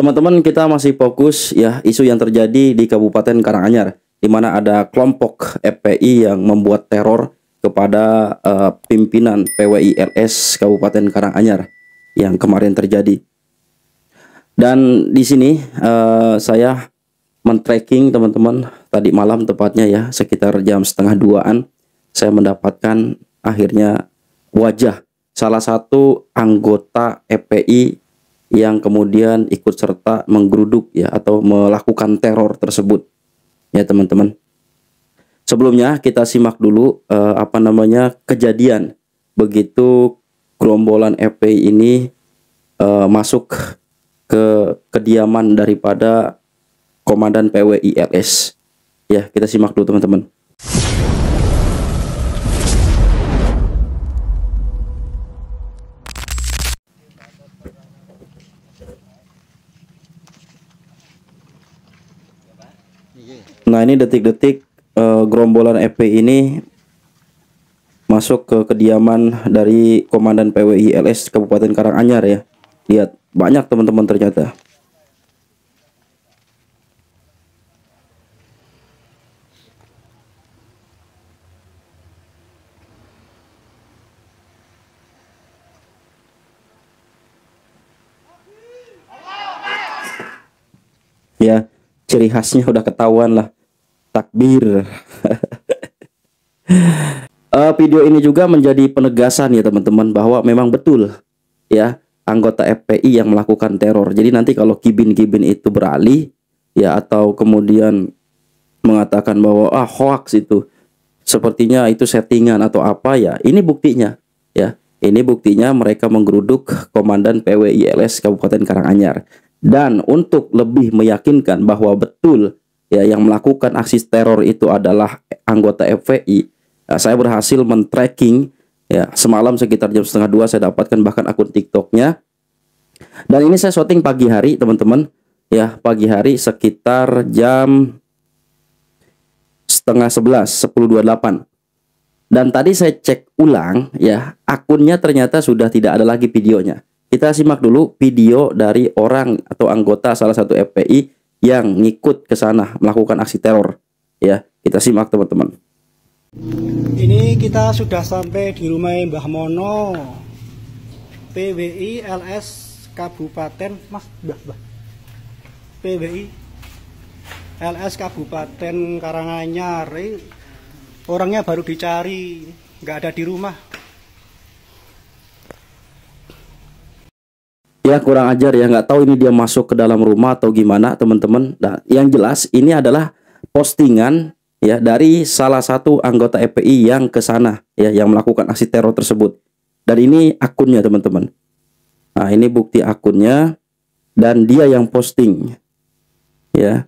teman-teman, kita masih fokus ya isu yang terjadi di Kabupaten Karanganyar, di mana ada kelompok FPI yang membuat teror kepada pimpinan PWI-LS Kabupaten Karanganyar yang kemarin terjadi. Dan di sini saya men-tracking teman-teman, tadi malam tepatnya ya, sekitar jam setengah 2-an, saya mendapatkan akhirnya wajah salah satu anggota FPI yang kemudian ikut serta menggeruduk ya atau melakukan teror tersebut ya teman-teman. Sebelumnya kita simak dulu kejadian begitu gerombolan FPI ini masuk ke kediaman daripada Komandan PWI-LS. Ya, kita simak dulu teman-teman. Nah, ini detik-detik gerombolan FPI ini masuk ke kediaman dari Komandan PWI-LS Kabupaten Karanganyar ya. Lihat, banyak teman-teman ternyata. Ya, ciri khasnya udah ketahuan lah, takbir. Video ini juga menjadi penegasan ya teman-teman, bahwa memang betul ya anggota FPI yang melakukan teror. Jadi nanti kalau kibin-kibin itu beralih ya, atau kemudian mengatakan bahwa hoax itu, sepertinya itu settingan atau apa ya, ini buktinya ya. Ini buktinya mereka menggeruduk Komandan PWI-LS Kabupaten Karanganyar. Dan untuk lebih meyakinkan bahwa betul ya yang melakukan aksi teror itu adalah anggota FPI, saya berhasil men-tracking ya, semalam sekitar jam setengah 2 saya dapatkan bahkan akun TikToknya. Dan ini saya syuting pagi hari teman-teman ya, pagi hari sekitar jam setengah 11, 10.28. Dan tadi saya cek ulang ya, akunnya ternyata sudah tidak ada lagi videonya. Kita simak dulu video dari orang atau anggota salah satu FPI yang ngikut ke sana melakukan aksi teror ya. Kita simak teman-teman. Ini kita sudah sampai di rumah Mbah Mono, PWI-LS Kabupaten PWI-LS Kabupaten Karanganyar. Orangnya baru dicari, nggak ada di rumah. Ya, kurang ajar ya, nggak tahu ini dia masuk ke dalam rumah atau gimana teman-teman. Nah, yang jelas ini adalah postingan ya dari salah satu anggota FPI yang ke sana ya, yang melakukan aksi teror tersebut. Dan ini akunnya teman-teman. Nah, ini bukti akunnya dan dia yang posting ya,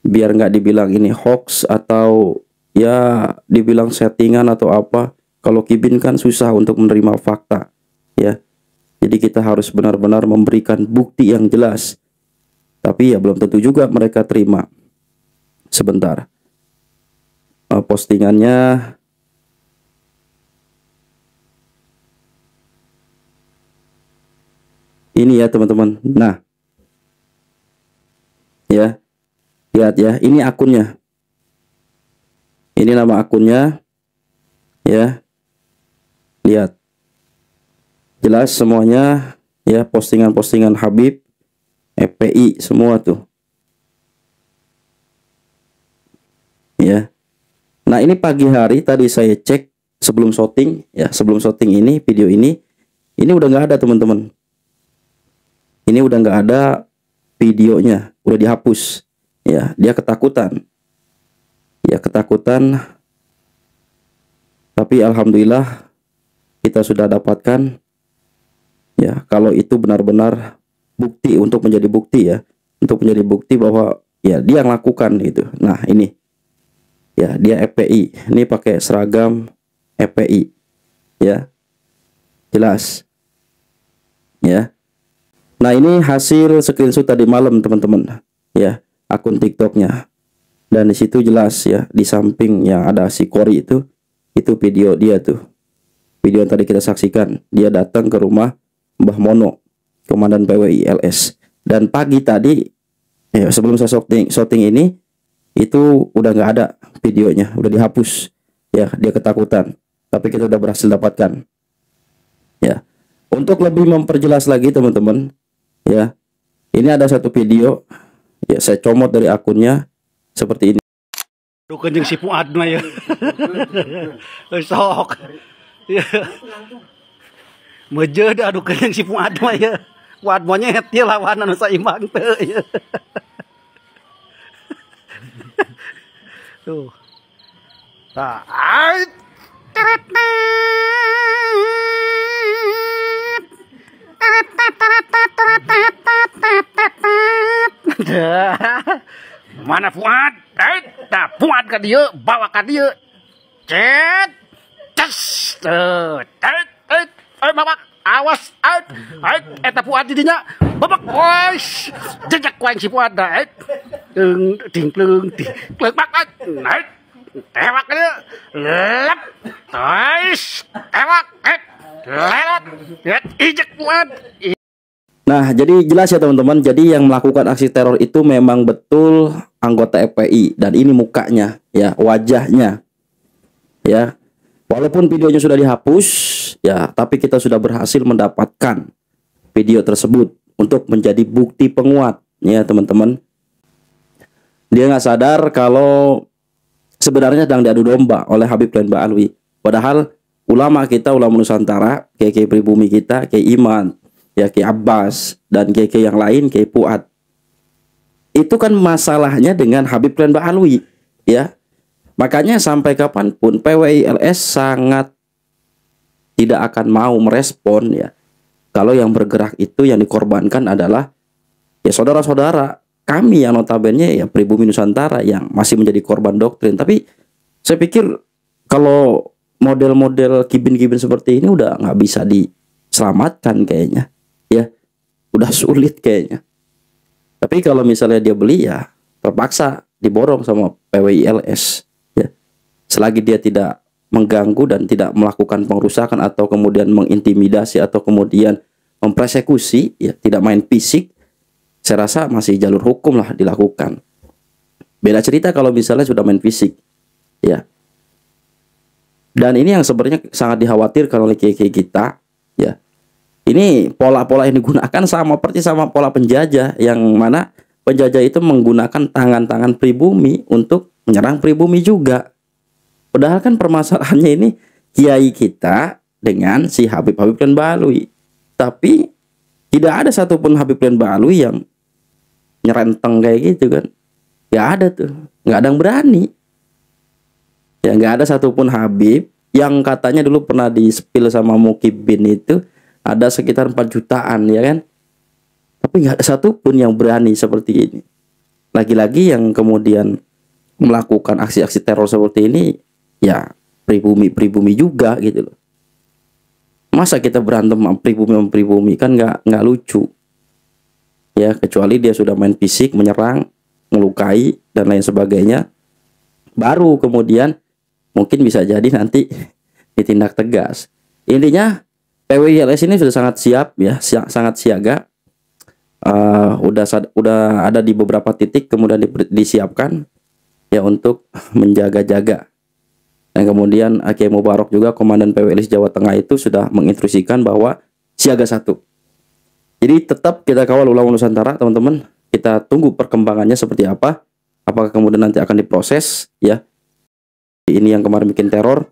biar nggak dibilang ini hoax atau ya dibilang settingan atau apa. Kalau kibin kan susah untuk menerima fakta ya. Jadi kita harus benar-benar memberikan bukti yang jelas. Tapi ya belum tentu juga mereka terima. Sebentar. Postingannya ini ya teman-teman. Nah, ya, lihat ya, ini akunnya. Ini nama akunnya ya. Lihat. Jelas semuanya ya, postingan-postingan Habib, FPI semua tuh. Ya. Nah, ini pagi hari tadi saya cek sebelum syuting ya, sebelum syuting ini video ini udah nggak ada teman-teman. Ini udah nggak ada videonya, udah dihapus. Ya, dia ketakutan. Ya, ketakutan. Tapi alhamdulillah kita sudah dapatkan ya, kalau itu benar-benar bukti, untuk menjadi bukti ya, untuk menjadi bukti bahwa ya dia yang lakukan itu. Nah, ini ya, dia FPI, ini pakai seragam FPI ya, jelas ya. Nah, ini hasil screenshot tadi malam teman-teman ya, akun TikToknya. Dan di situ jelas ya, di samping yang ada si Kori itu video dia tuh, video yang tadi kita saksikan. Dia datang ke rumah Mbah Mono, Komandan PWI-LS. Dan pagi tadi ya, sebelum saya shooting ini itu udah nggak ada videonya, udah dihapus. Ya, dia ketakutan. Tapi kita udah berhasil dapatkan. Ya. Untuk lebih memperjelas lagi teman-teman, ya. Ini ada satu video, ya saya comot dari akunnya seperti ini. Aduh kencing si Fuad mah ya. Sok. Ya. Mejeud aduh kencing si Fuad mah ya. Fuad monyet ya lawan anu saimbang teu ya. Tuh. Tah, ai. Mana Fuad? Nah, Fuad ka dieu, bawa ka dieu. Cet. Ces. Babak. Awas. Eta Fuad di dinya. Babak. Ois. Jejak kuaing si Fuad da. Ting pleung. Pleung bak. Tewak dia. Lep. Ois. Tewak. Lewat. Ijek Fuad. Nah, jadi jelas ya teman-teman. Jadi yang melakukan aksi teror itu memang betul anggota FPI, dan ini mukanya, ya, wajahnya, ya. Walaupun videonya sudah dihapus, ya, tapi kita sudah berhasil mendapatkan video tersebut untuk menjadi bukti penguat, ya teman-teman. Dia nggak sadar kalau sebenarnya sedang diadu domba oleh Habib dan Mbak Alwi. Padahal ulama kita, ulama Nusantara, Kiai pribumi kita, Kiai Iman, ya Kiai Abbas, dan Kiai yang lain, Kiai Fuad, itu kan masalahnya dengan Habib dan Mbak Alwi, ya. Makanya sampai kapanpun PWILS sangat tidak akan mau merespon, ya, kalau yang bergerak itu yang dikorbankan adalah ya saudara-saudara kami yang notabene ya pribumi Nusantara yang masih menjadi korban doktrin. Tapi saya pikir kalau model-model kibin-kibin seperti ini udah nggak bisa diselamatkan kayaknya, ya, udah sulit kayaknya. Tapi kalau misalnya dia beli, ya terpaksa diborong sama PWILS, ya. Selagi dia tidak mengganggu dan tidak melakukan pengrusakan atau kemudian mengintimidasi atau kemudian mempersekusi, ya, tidak main fisik, saya rasa masih jalur hukum lah dilakukan. Beda cerita kalau misalnya sudah main fisik, ya. Dan ini yang sebenarnya sangat dikhawatirkan oleh kiai-kiai kita, ya. Ini pola-pola yang digunakan sama persis sama pola penjajah, yang mana penjajah itu menggunakan tangan-tangan pribumi untuk menyerang pribumi juga. Padahal kan permasalahannya ini kiai kita dengan si Habib dan Mbak Alwi. Tapi tidak ada satupun Habib dan Mbak Alwi yang nyerenteng kayak gitu kan. Gak ada tuh, gak ada yang berani. Ya gak ada satupun Habib yang katanya dulu pernah di-spill sama Mukibin itu ada sekitar 4 jutaan, ya kan. Tapi nggak ada satupun yang berani seperti ini. Lagi-lagi yang kemudian melakukan aksi-aksi teror seperti ini, ya pribumi juga gitu loh. Masa kita berantem sama pribumi kan nggak lucu. Ya, kecuali dia sudah main fisik, menyerang, melukai dan lain sebagainya. Baru kemudian mungkin bisa jadi nanti ditindak tegas. Intinya PWILS ini sudah sangat siap, ya, sangat siaga. Udah ada di beberapa titik kemudian disiapkan, ya, untuk menjaga-jaga. Dan kemudian Kiai Mubarok juga, komandan PWILS Jawa Tengah, itu sudah menginstruksikan bahwa siaga 1. Jadi tetap kita kawal ulama Nusantara, teman-teman. Kita tunggu perkembangannya seperti apa. Apakah kemudian nanti akan diproses, ya. Ini yang kemarin bikin teror,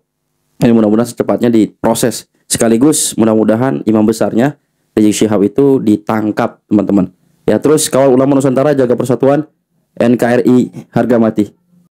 ini mudah-mudahan secepatnya diproses. Sekaligus mudah-mudahan imam besarnya Rizik Syihab itu ditangkap, teman-teman. Ya, terus kawal ulama Nusantara, jaga persatuan, NKRI harga mati.